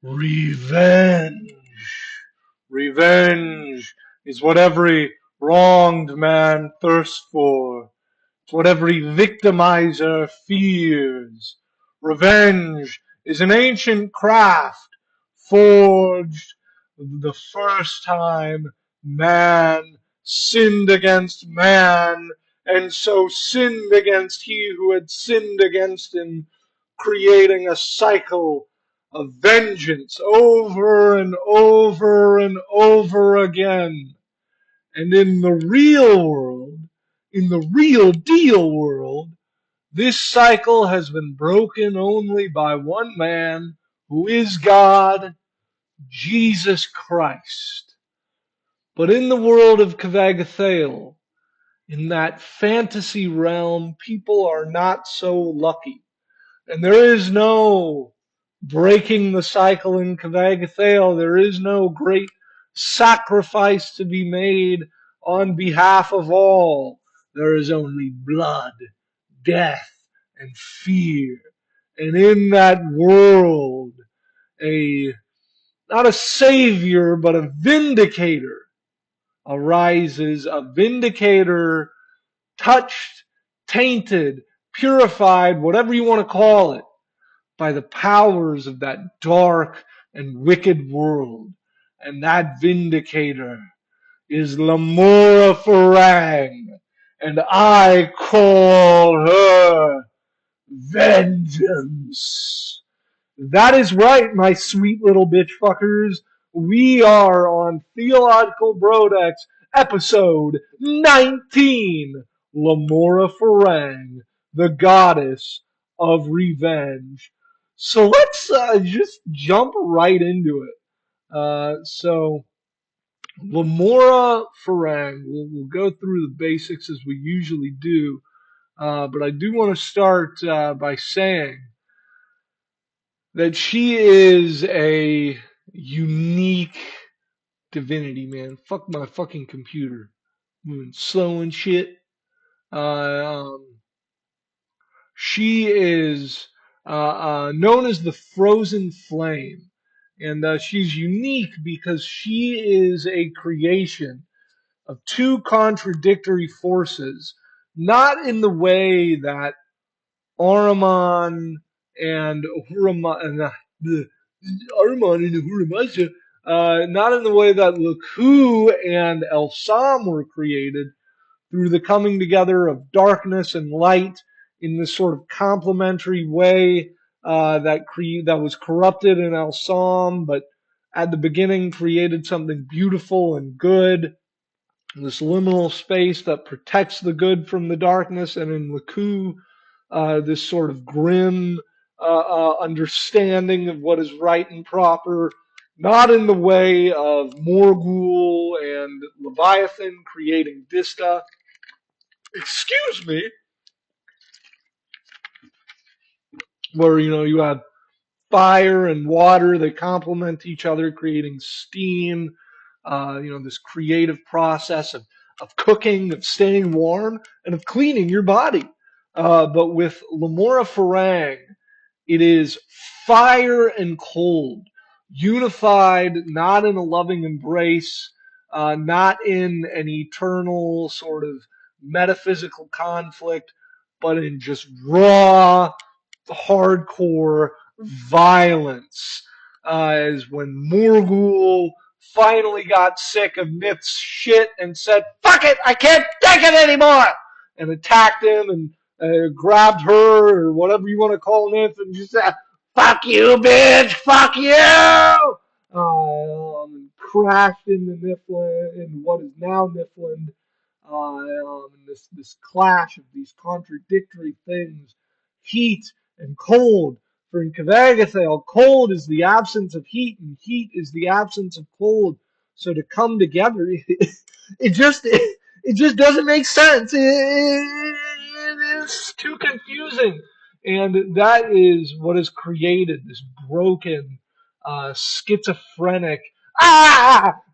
Revenge. Revenge is what every wronged man thirsts for. It's what every victimizer fears. Revenge is an ancient craft forged the first time man sinned against man, and so sinned against he who had sinned against him, creating a cycle of vengeance over and over and over again. And in the real world, in the real deal world, this cycle has been broken only by one man who is God, Jesus Christ. But in the world of Kavagathael, in that fantasy realm, people are not so lucky. And there is no breaking the cycle in Kavagathael. There is no great sacrifice to be made on behalf of all. There is only blood, death, and fear. And in that world, not a savior, but a vindicator arises, a vindicator touched, tainted, purified, whatever you want to call it, by the powers of that dark and wicked world. And that vindicator is Lamora Ferang, and I call her Vengeance. That is right, my sweet little bitch fuckers. We are on Theological Brodex, episode 19. Lamora Ferang, the goddess of revenge. So let's just jump right into it. Lamora Ferang, we'll go through the basics as we usually do, but I do want to start by saying that she is a unique divinity, man. Fuck my fucking computer. Moving slow and shit. She is known as the Frozen Flame. And she's unique because she is a creation of two contradictory forces, not in the way that Ahriman and Ahriman and Ahura Mazda, not in the way that Laku and Elsam were created through the coming together of darkness and light in this sort of complementary way that was corrupted in Elsam, but at the beginning created something beautiful and good. This liminal space that protects the good from the darkness, and in Laku, this sort of grim understanding of what is right and proper, not in the way of Morgul and Leviathan creating Dista. Excuse me. Where, you have fire and water that complement each other, creating steam, this creative process of cooking, of staying warm, and of cleaning your body. But with Lamora Ferang, it is fire and cold, unified, not in a loving embrace, not in an eternal sort of metaphysical conflict, but in just raw, hardcore violence. As when Morgul finally got sick of Nith's shit and said, "Fuck it, I can't take it anymore," and attacked him and grabbed her, or whatever you want to call Nith, and just said, "Fuck you, bitch! Fuck you!" Crashed into Niflheim, in what is now Niflheim, this clash of these contradictory things, heat and cold. For in Kavagathael, cold is the absence of heat, and heat is the absence of cold. So to come together, it just doesn't make sense. It is too confusing, and that is what has created this broken, schizophrenic,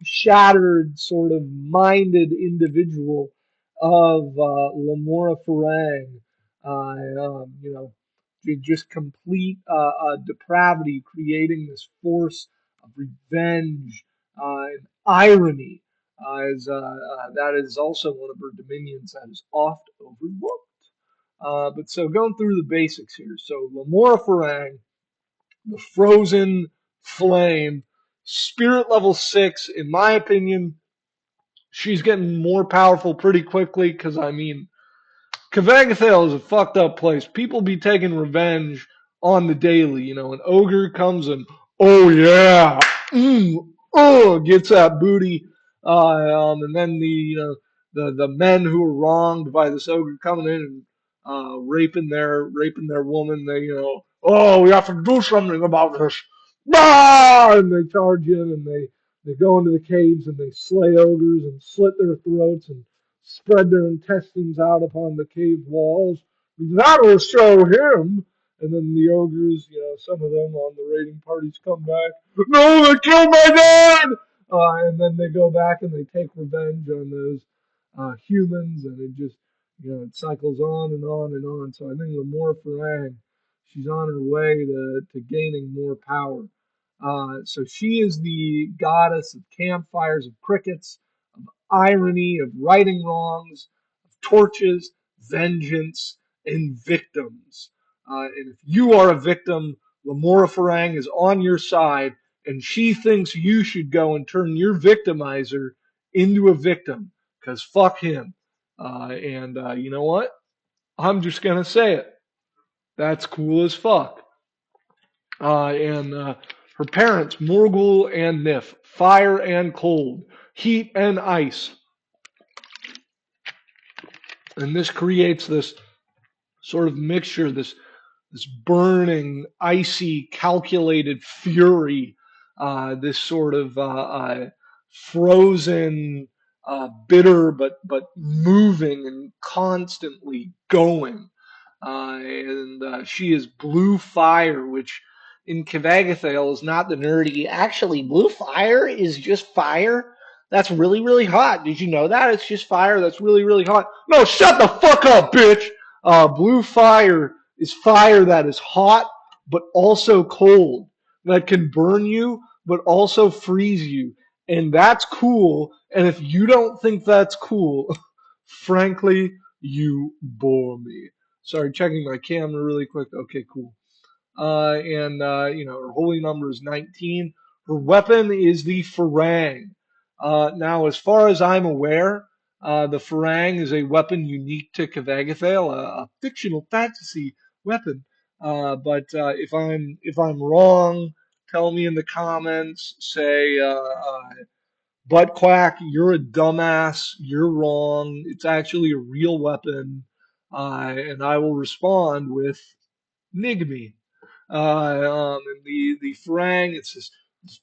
shattered sort of minded individual of Lamora Ferang. just complete depravity, creating this force of revenge and irony. That is also one of her dominions that is oft overlooked. But so going through the basics here. So Lamora Ferang, the frozen flame, spirit level 6, in my opinion, she's getting more powerful pretty quickly because, I mean, Kvagathale is a fucked up place. People be taking revenge on the daily. You know, an ogre comes and, oh yeah, gets that booty. And then the men who are wronged by this ogre coming in and raping their woman. They, oh, we have to do something about this. And they charge in and they go into the caves and they slay ogres and slit their throats and spread their intestines out upon the cave walls. That'll show him. And then the ogres, some of them on the raiding parties come back. No, they killed my dad! And then they go back and they take revenge on those humans, and it just, it cycles on and on and on. So I think Lamora Ferang, she's on her way to gaining more power. So she is the goddess of campfires, of crickets, of irony, of righting wrongs, of torches, vengeance, and victims. And if you are a victim, Lamora Ferang is on your side, and she thinks you should go and turn your victimizer into a victim, because fuck him. And you know what? I'm just going to say it. That's cool as fuck. And her parents, Morgul and Nif, fire and cold, heat and ice. And this creates this sort of mixture, this burning, icy, calculated fury, this sort of frozen, bitter, but moving and constantly going. And she is blue fire, which in Kvagathale is not the nerdy. Actually, blue fire is just fire that's really, really hot. Did you know that? It's just fire that's really, really hot. No, shut the fuck up, bitch! Blue fire is fire that is hot, but also cold. That can burn you, but also freeze you. And that's cool. And if you don't think that's cool, frankly, you bore me. Sorry, checking my camera really quick. Okay, cool. And her holy number is 19. Her weapon is the Farang. Now, as far as I'm aware, the Farang is a weapon unique to Kvagathale, a fictional fantasy weapon. But if I'm wrong, tell me in the comments. Say, butt quack, you're a dumbass. You're wrong. It's actually a real weapon, and I will respond with Nigme. And the Farang, it's this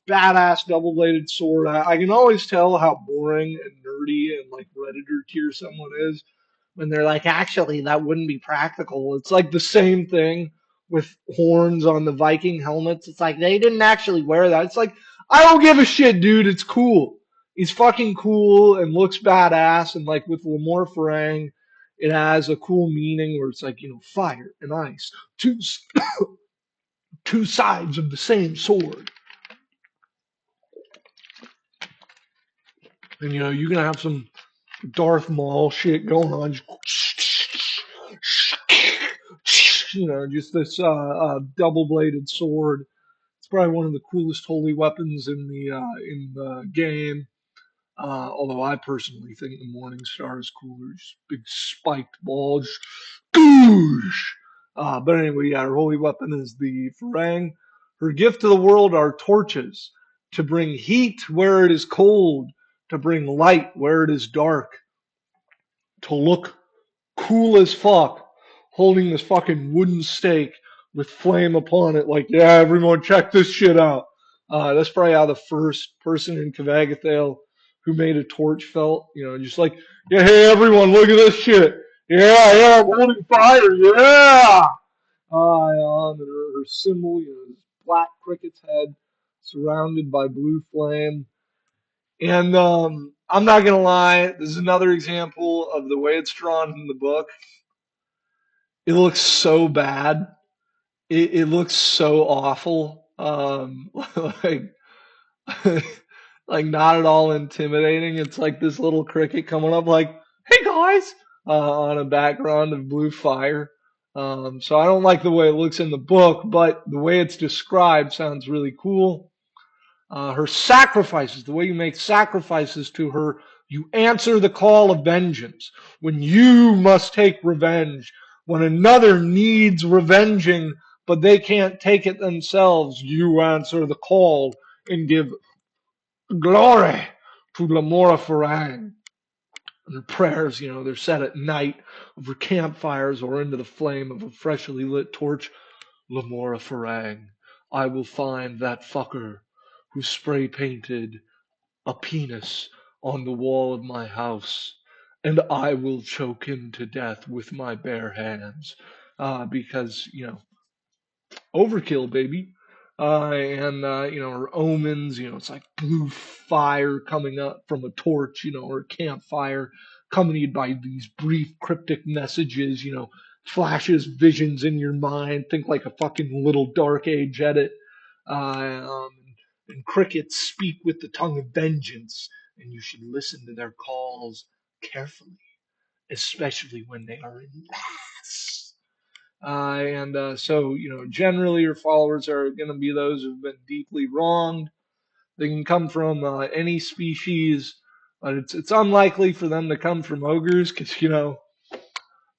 badass double bladed sword. I can always tell how boring and nerdy and like Redditor tier someone is when they're like, actually, that wouldn't be practical. It's like the same thing with horns on the Viking helmets. It's like they didn't actually wear that. It's like, I don't give a shit, dude. It's cool. He's fucking cool and looks badass. And like with Lamora Ferang, it has a cool meaning where it's like, fire and ice. Two sides of the same sword. And you're gonna have some Darth Maul shit going on. Just this double-bladed sword. It's probably one of the coolest holy weapons in the game. Although I personally think the Morning Star is cooler. Just big spiked balls. Goosh! But anyway, yeah, her holy weapon is the Farang. Her gift to the world are torches, to bring heat where it is cold, to bring light where it is dark, to look cool as fuck, holding this fucking wooden stake with flame upon it, like, yeah, everyone check this shit out. That's probably how the first person in Kvagathale who made a torch felt, just like, yeah, hey everyone, look at this shit. Yeah, I'm holding fire, yeah! And her symbol, this black cricket's head surrounded by blue flame. And I'm not gonna lie, this is another example of the way it's drawn in the book. It looks so bad. it looks so awful. Like like not at all intimidating. It's like this little cricket coming up like, "Hey guys," on a background of blue fire. So I don't like the way it looks in the book, but the way it's described sounds really cool. Her sacrifices, the way you make sacrifices to her, you answer the call of vengeance. When you must take revenge, when another needs revenging, but they can't take it themselves, you answer the call and give glory to Lamora Ferang. And her prayers, they're said at night over campfires or into the flame of a freshly lit torch. Lamora Ferang, I will find that fucker who spray painted a penis on the wall of my house, and I will choke him to death with my bare hands. Because, overkill, baby. Her omens, it's like blue fire coming up from a torch, or a campfire, accompanied by these brief cryptic messages, flashes, visions in your mind. Think like a fucking little dark age edit. Uh, um, and crickets speak with the tongue of vengeance, and you should listen to their calls carefully, especially when they are in mass. Generally, your followers are going to be those who've been deeply wronged. They can come from any species, but it's unlikely for them to come from ogres because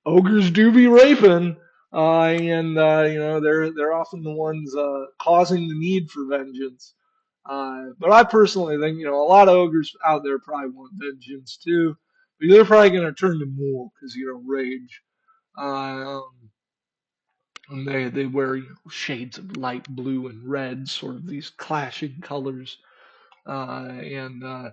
ogres do be raping, they're often the ones causing the need for vengeance. But I personally think a lot of ogres out there probably want vengeance too, but they're probably going to turn to mule because rage. Uh, um, and they wear shades of light blue and red, sort of these clashing colors. And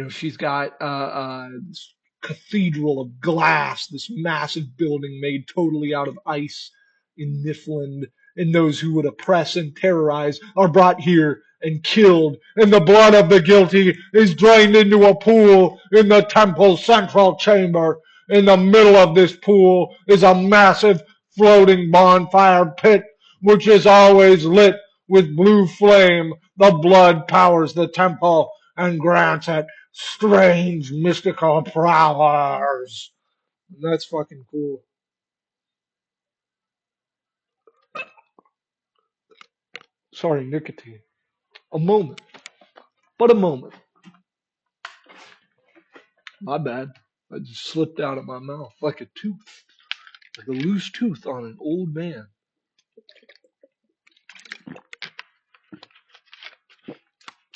she's got this cathedral of glass, this massive building made totally out of ice in Niflund. And those who would oppress and terrorize are brought here and killed, and the blood of the guilty is drained into a pool in the temple's central chamber. In the middle of this pool is a massive floating bonfire pit, which is always lit with blue flame. The blood powers the temple and grants it strange mystical powers. And that's fucking cool. Sorry, nicotine. A moment. But a moment. My bad. I just slipped out of my mouth like a tooth. Like a loose tooth on an old man.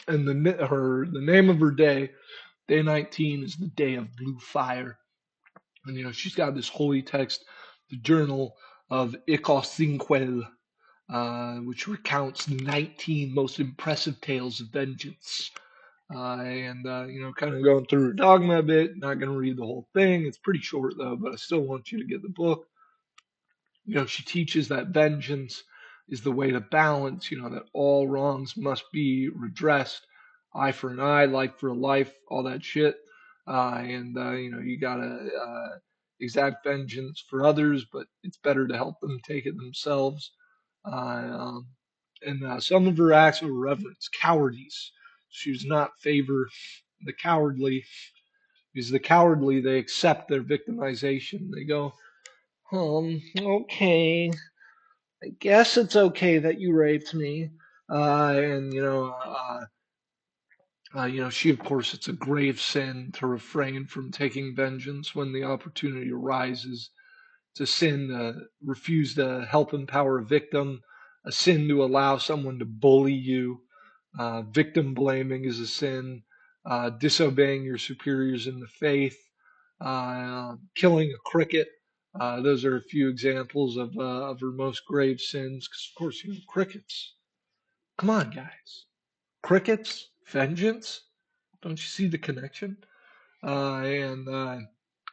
And the name of her day, day 19, is the day of blue fire. And she's got this holy text, the journal of Icosinquel, which recounts 19 most impressive tales of vengeance. Kind of going through her dogma a bit. Not going to read the whole thing. It's pretty short though, but I still want you to get the book. She teaches that vengeance is the way to balance, that all wrongs must be redressed, eye for an eye, life for a life, all that shit. You gotta exact vengeance for others, but it's better to help them take it themselves. Uh, um, some of her acts of reverence, cowardice. She does not favor the cowardly, because the cowardly, they accept their victimization. They go, okay, I guess it's okay that you raped me. She, of course, it's a grave sin to refrain from taking vengeance when the opportunity arises. It's a sin to refuse to help empower a victim, a sin to allow someone to bully you. Victim blaming is a sin. Disobeying your superiors in the faith. Killing a cricket. Those are a few examples of her most grave sins. Because, of course, crickets. Come on, guys. Crickets? Vengeance? Don't you see the connection?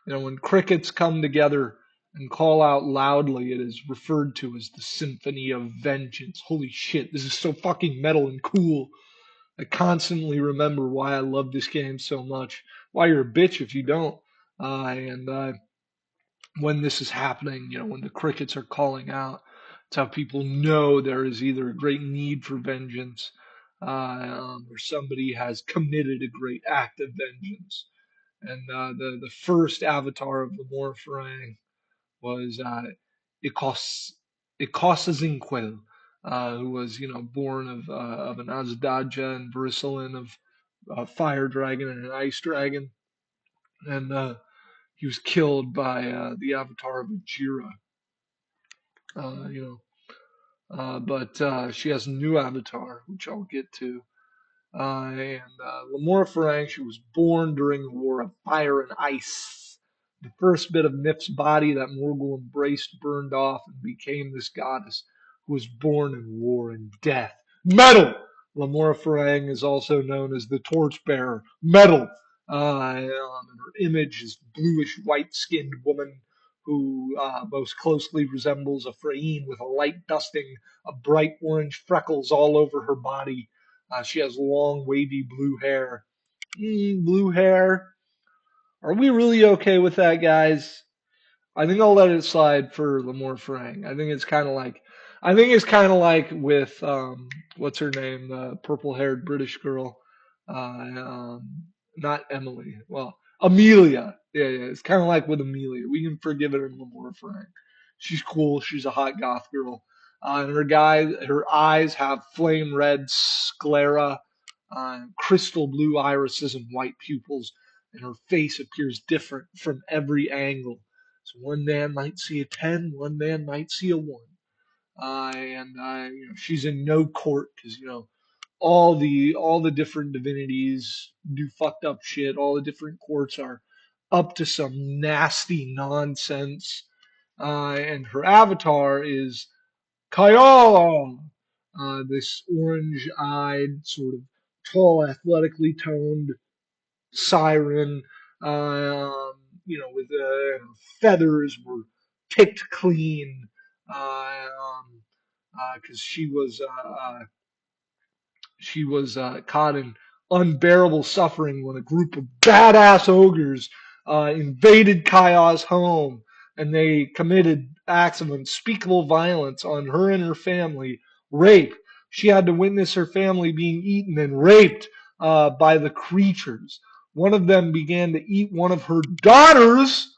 When crickets come together and call out loudly, it is referred to as the Symphony of Vengeance. Holy shit, this is so fucking metal and cool. I constantly remember why I love this game so much. Why you're a bitch if you don't. And When this is happening, when the crickets are calling out, It's how people know there is either a great need for vengeance, or somebody has committed a great act of vengeance. And the first avatar of Lamora Ferang was Icos Zinquil, who was born of an Azdaja and Bristlin of a fire dragon and an ice dragon, and he was killed by the avatar of Ajira. Uh, you know, but she has a new avatar, which I'll get to. And Lamora Ferang, she was born during the War of Fire and Ice. The first bit of Nif's body that Morgul embraced burned off and became this goddess who was born in war and death. Metal! Lamora Ferang is also known as the Torchbearer. Metal! And her image is bluish white-skinned woman who most closely resembles a Freyne with a light dusting of bright orange freckles all over her body. She has long, wavy blue hair. Blue hair. Are we really okay with that, guys? I think I'll let it slide for Lamore Farang. I think it's kind of like with what's her name, the purple-haired British girl, not Emily. Well, Amelia. Yeah. It's kind of like with Amelia. We can forgive it in Lamore Farang. She's cool. She's a hot goth girl. And her eyes have flame red sclera, crystal blue irises, and white pupils, and her face appears different from every angle. So one man might see a 10, one man might see a 1. And she's in no court because all the different divinities do fucked up shit. All the different courts are up to some nasty nonsense. And her avatar is Kayala, this orange-eyed, sort of tall, athletically toned siren, um, with feathers were picked clean, because she was caught in unbearable suffering when a group of badass ogres invaded Kaya's home, and they committed acts of unspeakable violence on her and her family. Rape. She had to witness her family being eaten and raped by the creatures. One of them began to eat one of her daughters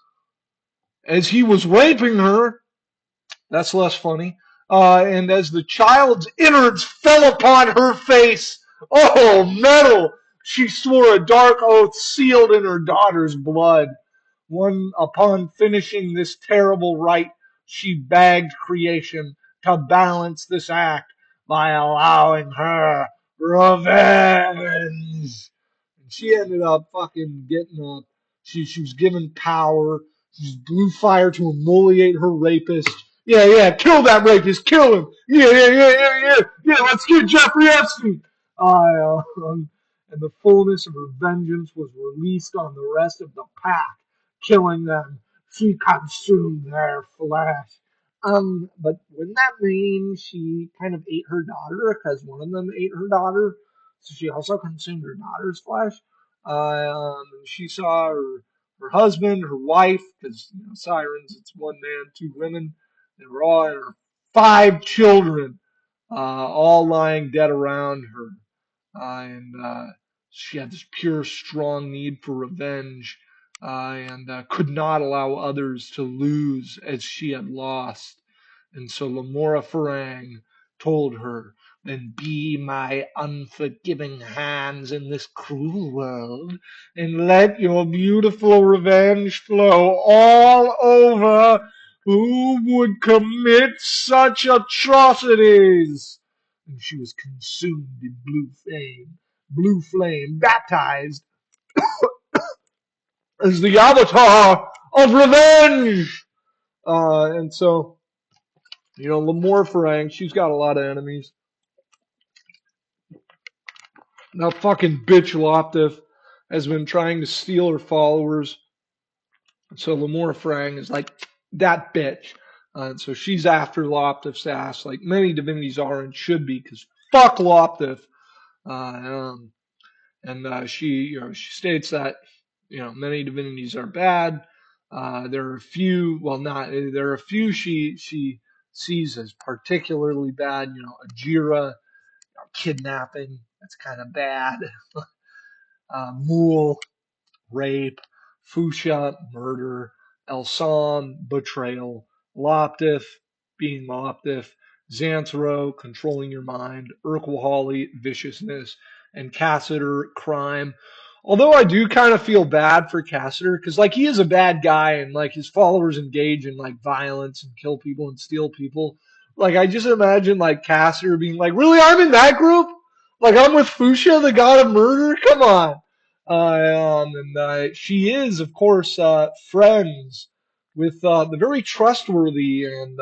as he was raping her. That's less funny. And as the child's innards fell upon her face, oh, metal! She swore a dark oath sealed in her daughter's blood. Upon finishing this terrible rite, she begged creation to balance this act by allowing her revenge. And she ended up fucking getting up. She was given power. She blew fire to emoliate her rapist. Yeah, kill that rapist, kill him. Yeah, let's get Jeffrey Epstein. And the fullness of her vengeance was released on the rest of the pack, killing them. She consumed their flesh. But wouldn't that mean she kind of ate her daughter because one of them ate her daughter? So she also consumed her daughter's flesh. And she saw her husband, her wife, because sirens, it's one man, 2 women. They were all in her 5 children, all lying dead around her. And she had this pure, strong need for revenge, and could not allow others to lose as she had lost. And so Lamora Ferang told her, then be my unforgiving hands in this cruel world, and let your beautiful revenge flow all over who would commit such atrocities. And she was consumed in blue flame, baptized as the avatar of revenge. And so, Lamore Ferang, she's got a lot of enemies. Now, fucking bitch Loptif has been trying to steal her followers. So Lamora Ferang is like, that bitch. And so she's after Loptif's ass, like many divinities are and should be, because fuck Loptif. And she states that many divinities are bad. There are a few, well, not there are a few she sees as particularly bad. Ajira, kidnapping, that's kind of bad. Mool, rape, Fuchsia, murder, Elson, betrayal, Loptif, being Loptif, Xanthro, controlling your mind, Urquhali, viciousness, and Cassiter, crime. Although I do kind of feel bad for Cassiter, because like he is a bad guy and like his followers engage in like violence and kill people and steal people. Like I just imagine like Cassiter being like, really, I'm in that group? Like I'm with Fuchsia, the god of murder? Come on. And she is, of course, friends with the very trustworthy and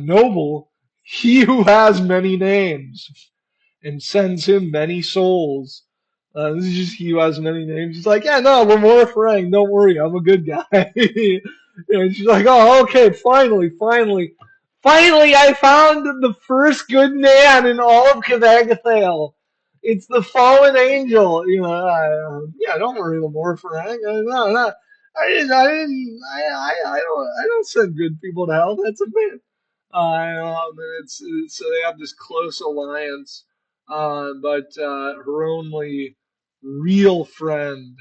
noble he who has many names and sends him many souls. This is just he who has many names. He's like, yeah, no, Lamora Ferang, don't worry, I'm a good guy. And she's like, oh, okay, finally, I found the first good man in all of Cavagathail. It's the fallen angel. Yeah, don't worry, Lamora Ferang. No, no, I don't send good people to hell. That's a myth. So they have this close alliance, but her only real friend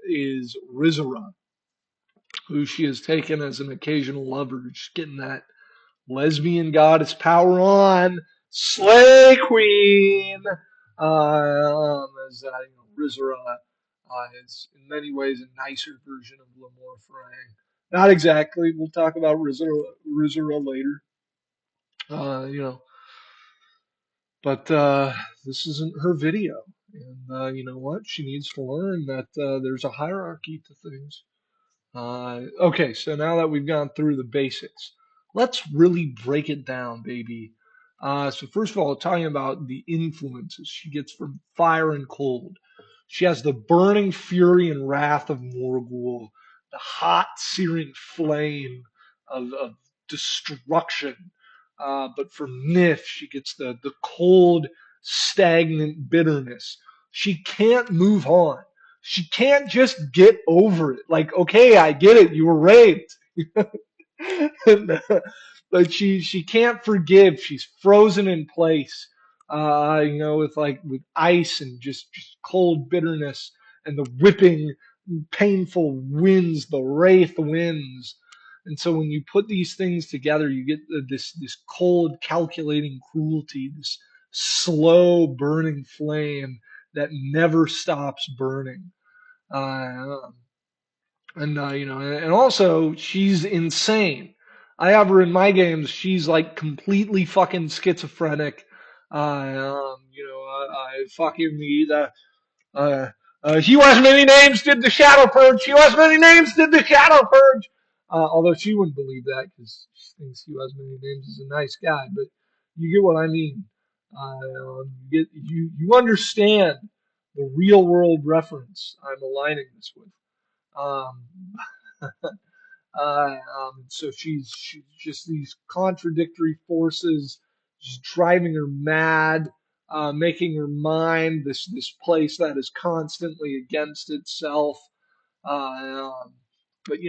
is Rizara, who she has taken as an occasional lover. Just getting that lesbian goddess power on, Slay Queen. Rizara is in many ways a nicer version of Lamore Farang. Not exactly. We'll talk about Rizara later. Uh, you know, but this isn't her video, and you know what? She needs to learn that there's a hierarchy to things. Okay, so now that we've gone through the basics, let's really break it down, baby. So first of all, talking about the influences she gets from fire and cold. She has the burning fury and wrath of Morgul, the hot, searing flame of destruction. But from Nith, she gets the cold, stagnant bitterness. She can't move on. She can't just get over it. Like, okay, I get it. You were raped. But she can't forgive. She's frozen in place. With ice and just cold bitterness and the whipping, painful winds, the wraith winds. And so when you put these things together, you get this cold, calculating cruelty, this slow burning flame that never stops burning. Uh, and also she's insane. I have her in my games. She's like completely fucking schizophrenic. Fucking me. He who has many names did the shadow purge. He who has many names did the shadow purge. Although she wouldn't believe that because she thinks he who has many names is a nice guy. But you get what I mean. You understand the real world reference I'm aligning this with. Um, so she's just these contradictory forces just driving her mad, making her mind this place that is constantly against itself. Uh, um, but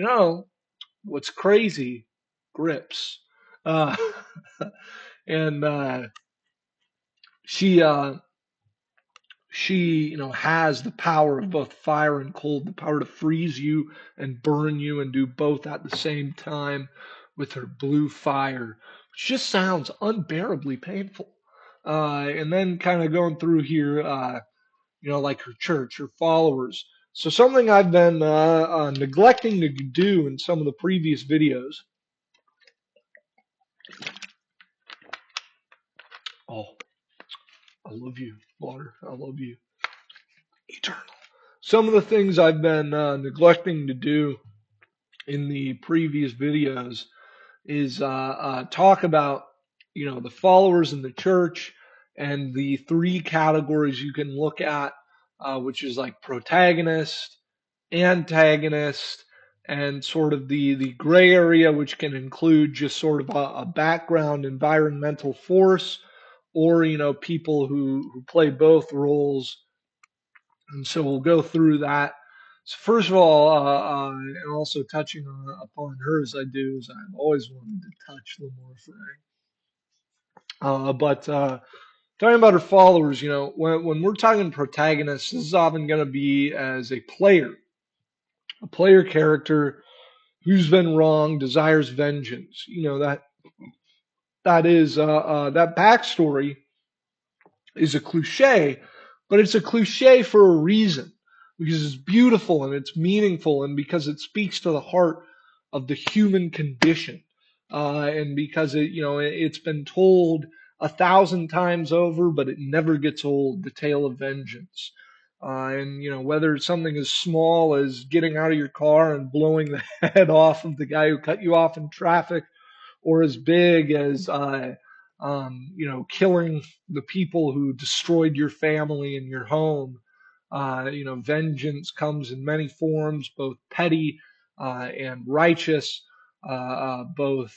what's crazy? Grips. Uh, and she has the power of both fire and cold, the power to freeze you and burn you and do both at the same time with her blue fire, which just sounds unbearably painful. And then kind of going through here, like her church, her followers. So something I've been neglecting to do in some of the previous videos. Oh, I love you, water. I love you, eternal. Some of the things I've been neglecting to do in the previous videos is talk about the followers in the church and the three categories you can look at, which is like protagonist, antagonist, and sort of the gray area, which can include just sort of a background environmental force, or people who play both roles. And so we'll go through that. So first of all, and also touching upon her as I do, as I've always wanted to touch Lamora Ferang. But talking about her followers, when we're talking protagonists, this is often going to be as a player character who's been wrong, desires vengeance. That backstory is a cliche, but it's a cliche for a reason because it's beautiful and it's meaningful and because it speaks to the heart of the human condition. And because it's been told 1,000 times over, but it never gets old, the tale of vengeance. And whether it's something as small as getting out of your car and blowing the head off of the guy who cut you off in traffic, or as big as killing the people who destroyed your family and your home. Vengeance comes in many forms, both petty and righteous, both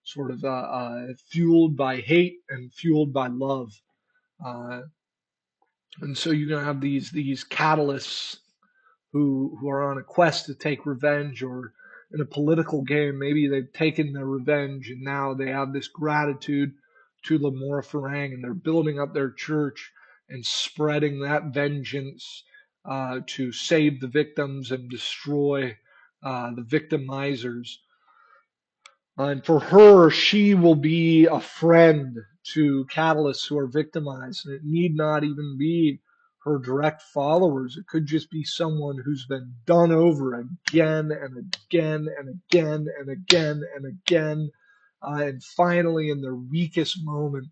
sort of fueled by hate and fueled by love. Uh, and so you're going to have these catalysts who are on a quest to take revenge, or in a political game, maybe they've taken their revenge and now they have this gratitude to Lamora Ferang and they're building up their church and spreading that vengeance to save the victims and destroy the victimizers. And for her, she will be a friend to catalysts who are victimized. And it need not even be her direct followers. It could just be someone who's been done over again and again and again and again and again. And finally, in their weakest moment,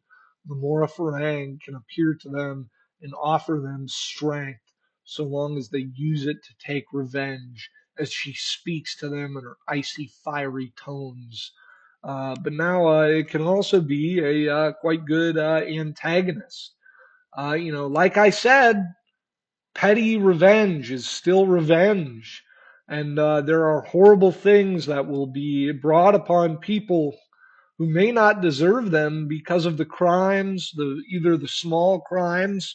Lamora Ferang can appear to them and offer them strength so long as they use it to take revenge as she speaks to them in her icy, fiery tones. But now it can also be a quite good antagonist. Like I said, petty revenge is still revenge. And there are horrible things that will be brought upon people who may not deserve them because of the crimes, either the small crimes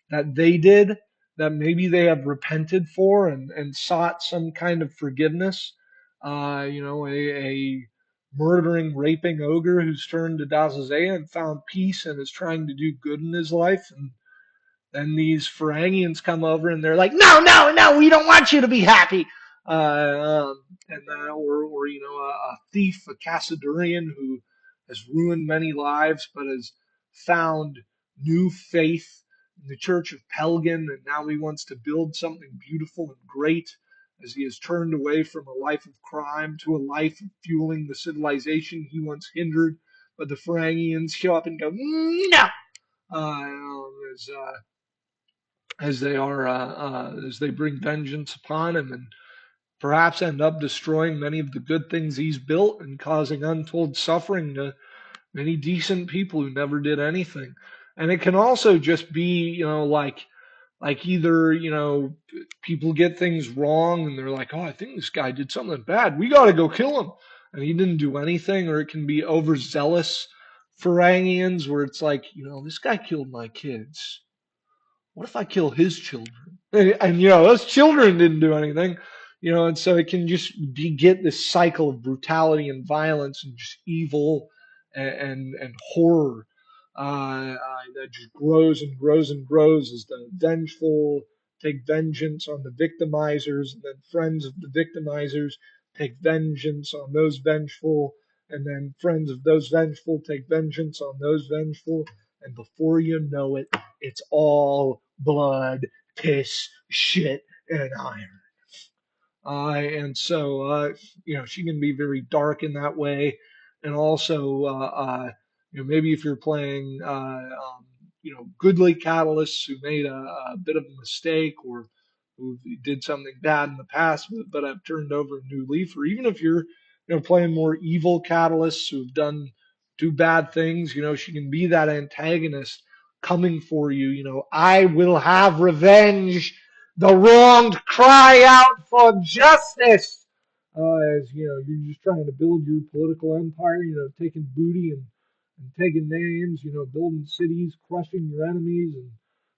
that they did that maybe they have repented for and sought some kind of forgiveness. A murdering, raping ogre who's turned to Dazazel and found peace and is trying to do good in his life. And then these Ferangians come over and they're like, no, no, no, we don't want you to be happy. Or a thief, a Cassadurian who has ruined many lives but has found new faith in the Church of Pelgan, and now he wants to build something beautiful and great as he has turned away from a life of crime to a life of fueling the civilization he once hindered. But the Ferangians show up and go, no! As as they bring vengeance upon him and perhaps end up destroying many of the good things he's built and causing untold suffering to many decent people who never did anything. And it can also just be, like either, people get things wrong and they're like, oh, I think this guy did something bad. We got to go kill him. And he didn't do anything. Or it can be overzealous Ferangians where it's like, this guy killed my kids. What if I kill his children? And those children didn't do anything. And so it can just get this cycle of brutality and violence and just evil and horror that just grows and grows and grows as the vengeful take vengeance on the victimizers, and then friends of the victimizers take vengeance on those vengeful, and then friends of those vengeful take vengeance on those vengeful, and before you know it, it's all blood, piss, shit, and iron. And so, she can be very dark in that way. And also, maybe if you're playing, goodly catalysts who made a bit of a mistake or who did something bad in the past, but have turned over a new leaf, or even if you're, playing more evil catalysts who've do bad things, she can be that antagonist coming for you. I will have revenge. The wronged cry out for justice. As you're just trying to build your political empire, taking booty and taking names, building cities, crushing your enemies, and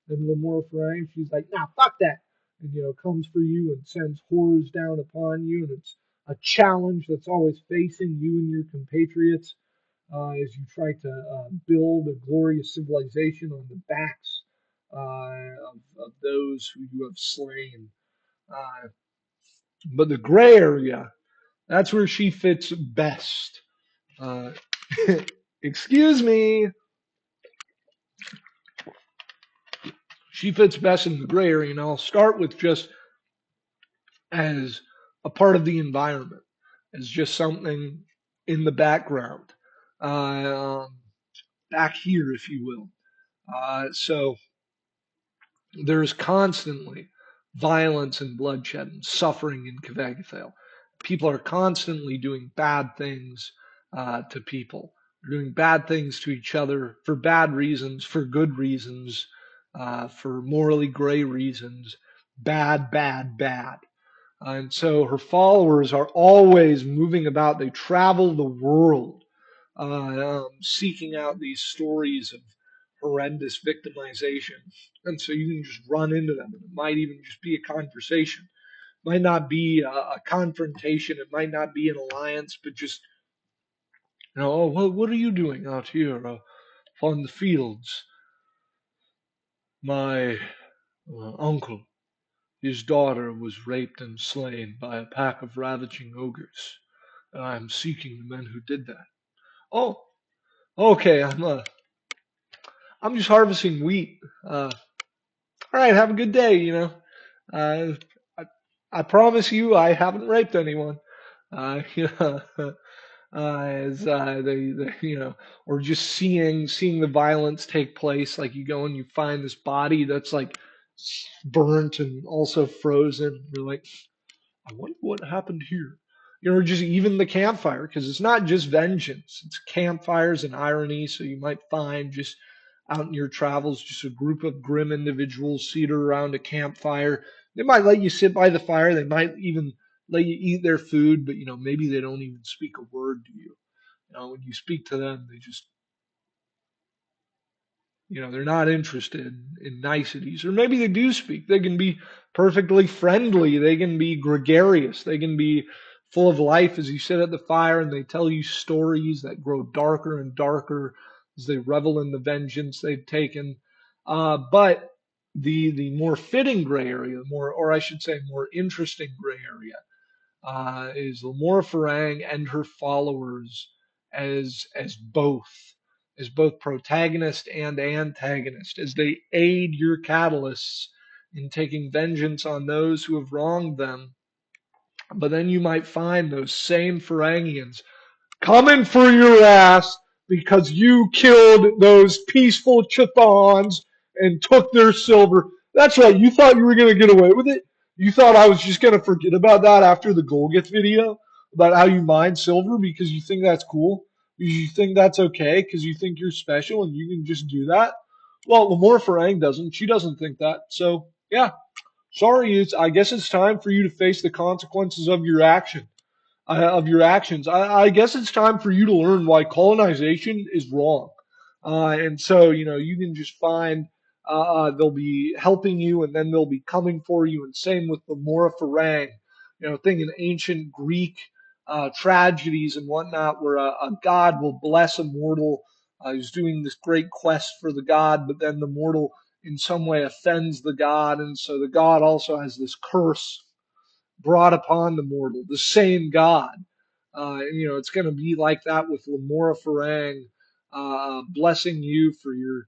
then Lamora Ferang, she's like, nah, fuck that. and comes for you and sends horrors down upon you, and it's a challenge that's always facing you and your compatriots as you try to build a glorious civilization on the backs of those who you have slain. Uh, but the gray area, that's where she fits best. Uh, excuse me. She fits best in the gray area, and I'll start with just as a part of the environment, as just something in the background, back here, if you will. So there's constantly violence and bloodshed and suffering in Cavagathail. People are constantly doing bad things to people. They're doing bad things to each other for bad reasons, for good reasons, for morally gray reasons. Bad, bad, bad. And so her followers are always moving about. They travel the world seeking out these stories of horrendous victimization. And so you can just run into them. And it might even just be a conversation. It might not be a confrontation. It might not be an alliance, but just, oh, well, what are you doing out here on the fields? My uncle, his daughter was raped and slain by a pack of ravaging ogres, and I am seeking the men who did that. Oh, okay, I'm just harvesting wheat. All right, have a good day. Uh, I, I promise you, I haven't raped anyone. You know, as they, or just seeing the violence take place. Like you go and you find this body that's like burnt and also frozen. You're like, I wonder what happened here. Just even the campfire, because it's not just vengeance, it's campfires and irony. So you might find just out in your travels, just a group of grim individuals seated around a campfire. They might let you sit by the fire. They might even let you eat their food, but maybe they don't even speak a word to you. When you speak to them, they just they're not interested in niceties. Or maybe they do speak. They can be perfectly friendly. They can be gregarious. They can be full of life as you sit at the fire and they tell you stories that grow darker and darker as they revel in the vengeance they've taken. But the more fitting gray area, or I should say more interesting gray area, is Lamora Ferang and her followers as both protagonist and antagonist, as they aid your catalysts in taking vengeance on those who have wronged them. But then you might find those same Ferangians coming for your ass because you killed those peaceful Chthons and took their silver. That's right, you thought you were going to get away with it? You thought I was just going to forget about that after the Golgith video? About how you mine silver because you think that's cool? Because you think that's okay? Because you think you're special and you can just do that? Well, Lamora Ferang doesn't. She doesn't think that. So, yeah, sorry. I guess it's time for you to face the consequences of your actions. I guess it's time for you to learn why colonization is wrong. And so, you can just find they'll be helping you and then they'll be coming for you. And same with the Lamora Ferang, thing in ancient Greek tragedies and whatnot, where a god will bless a mortal who's doing this great quest for the god, but then the mortal in some way offends the god. And so the god also has this curse brought upon the mortal, the same God. It's going to be like that with Lamora Ferang, blessing you for your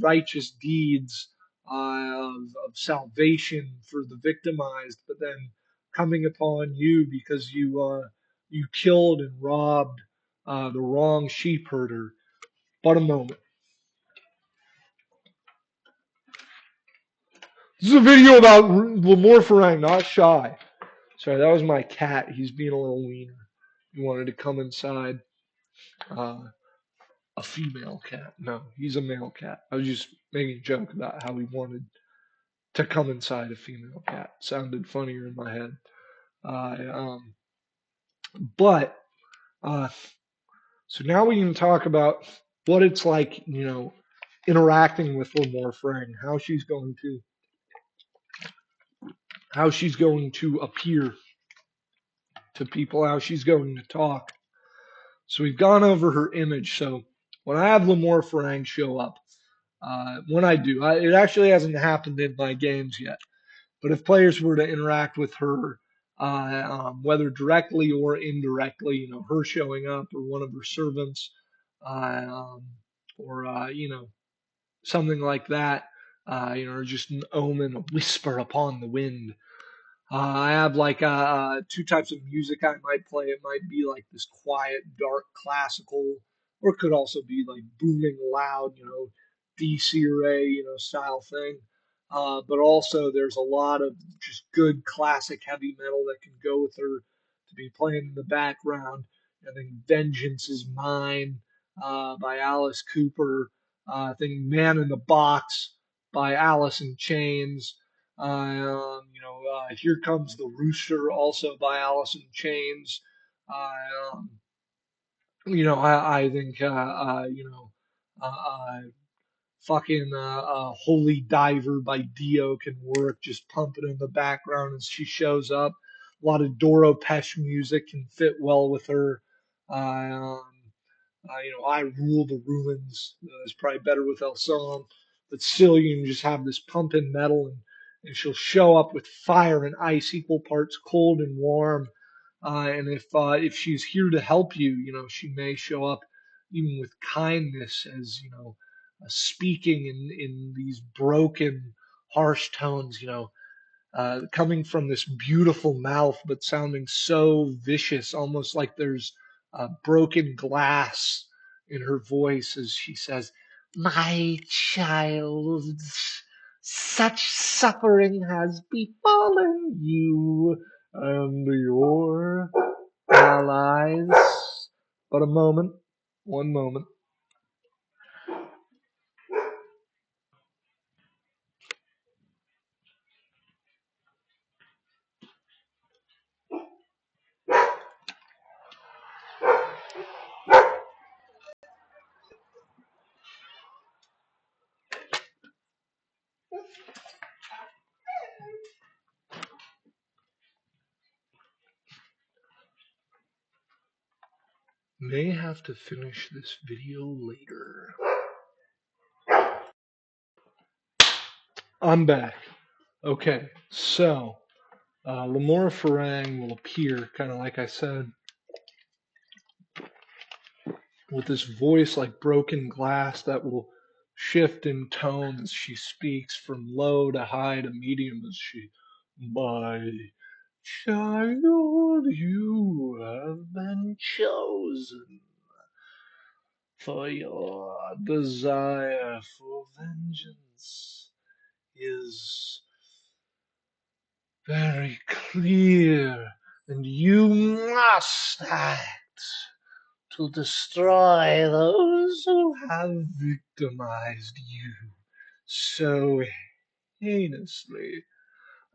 righteous deeds of salvation for the victimized, but then coming upon you because you killed and robbed the wrong sheep herder. But a moment. This is a video about Lamora Ferang, not shy. Sorry, that was my cat. He's being a little wiener. He wanted to come inside. Uh, a female cat. No, he's a male cat. I was just making a joke about how he wanted to come inside a female cat. Sounded funnier in my head. But so now we can talk about what it's like, interacting with Lamora Ferang, how she's going to how she's going to appear to people, how she's going to talk. So we've gone over her image. So when I have Lamora Ferang show up, when I do, it actually hasn't happened in my games yet. But if players were to interact with her, whether directly or indirectly, her showing up or one of her servants, um, or something like that, or just an omen, a whisper upon the wind. I have like two types of music I might play. It might be like this quiet, dark, classical, or it could also be like booming, loud, DC or A, style thing. But also, there's a lot of just good classic heavy metal that can go with her to be playing in the background. I think Vengeance is Mine by Alice Cooper. I think Man in the Box by Alice in Chains. Here Comes the Rooster, also by Alice in Chains. Um, I think, uh, uh, fucking Holy Diver by Dio can work, just pump it in the background as she shows up. A lot of Doro Pesh music can fit well with her. Um, I Rule the Ruins is probably better with El Son, but still, you can just have this pumping metal, and she'll show up with fire and ice, equal parts cold and warm. And if she's here to help you, she may show up even with kindness, as speaking in these broken, harsh tones. Coming from this beautiful mouth, but sounding so vicious, almost like there's broken glass in her voice as she says, "My child, such suffering has befallen you and your allies." But a moment, one moment. May have to finish this video later. I'm back. Okay, so Lamora Ferang will appear, kind of like I said, with this voice like broken glass that will shift in tone as she speaks from low to high to medium as she, "My child, you have been chosen, for your desire for vengeance is very clear, and you must act to destroy those who have victimized you so heinously."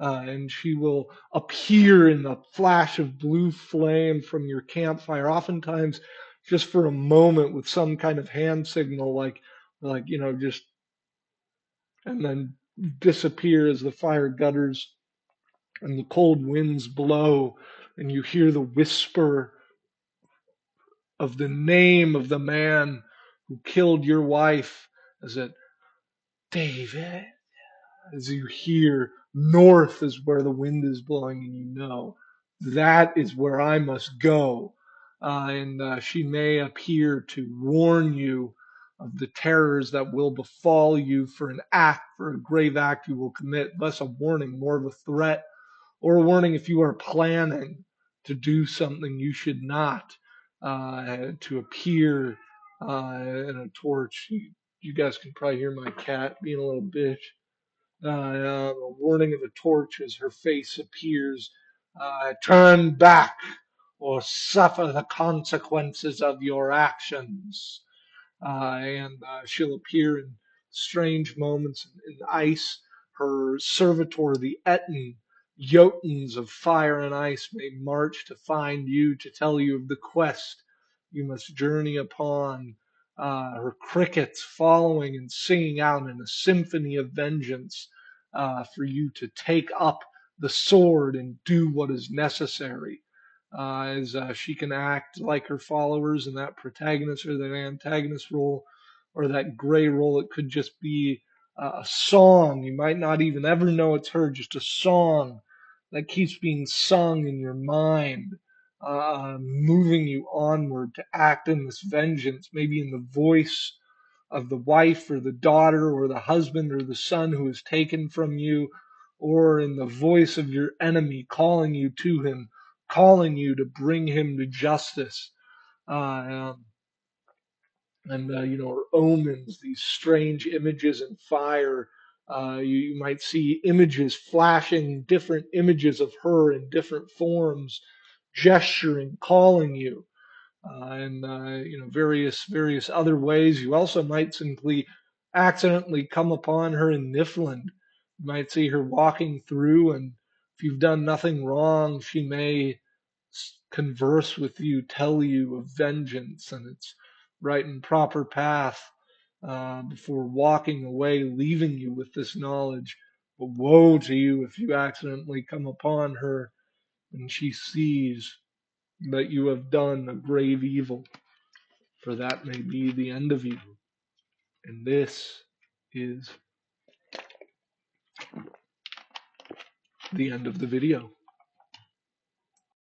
And she will appear in a flash of blue flame from your campfire, oftentimes just for a moment with some kind of hand signal, just, and then disappear as the fire gutters and the cold winds blow, and you hear the whisper of the name of the man who killed your wife, as it, "David," as you hear north is where the wind is blowing, and that is where I must go. And she may appear to warn you of the terrors that will befall you for a grave act you will commit, less a warning, more of a threat, or a warning if you are planning to do something you should not, to appear in a torch. You guys can probably hear my cat being a little bitch. A warning of a torch as her face appears. "Turn back or suffer the consequences of your actions." And she'll appear in strange moments in ice. Her servitor, the Etten, Jotuns of fire and ice, may march to find you to tell you of the quest you must journey upon. Her crickets following and singing out in a symphony of vengeance for you to take up the sword and do what is necessary. As she can act like her followers in that protagonist or that antagonist role, or that gray role. It could just be a song. You might not even ever know it's her, just a song that keeps being sung in your mind, moving you onward to act in this vengeance, maybe in the voice of the wife or the daughter or the husband or the son who is taken from you, or in the voice of your enemy calling you to him, calling you to bring him to justice. Um, and or omens, these strange images in fire. You might see images flashing, different images of her in different forms, gesturing, calling you, and various other ways. You also might simply accidentally come upon her in Niflheim. You might see her walking through, and if you've done nothing wrong, she may converse with you, tell you of vengeance and its right and proper path, before walking away, leaving you with this knowledge. But woe to you if you accidentally come upon her and she sees that you have done a grave evil, for that may be the end of you. And this is the end of the video.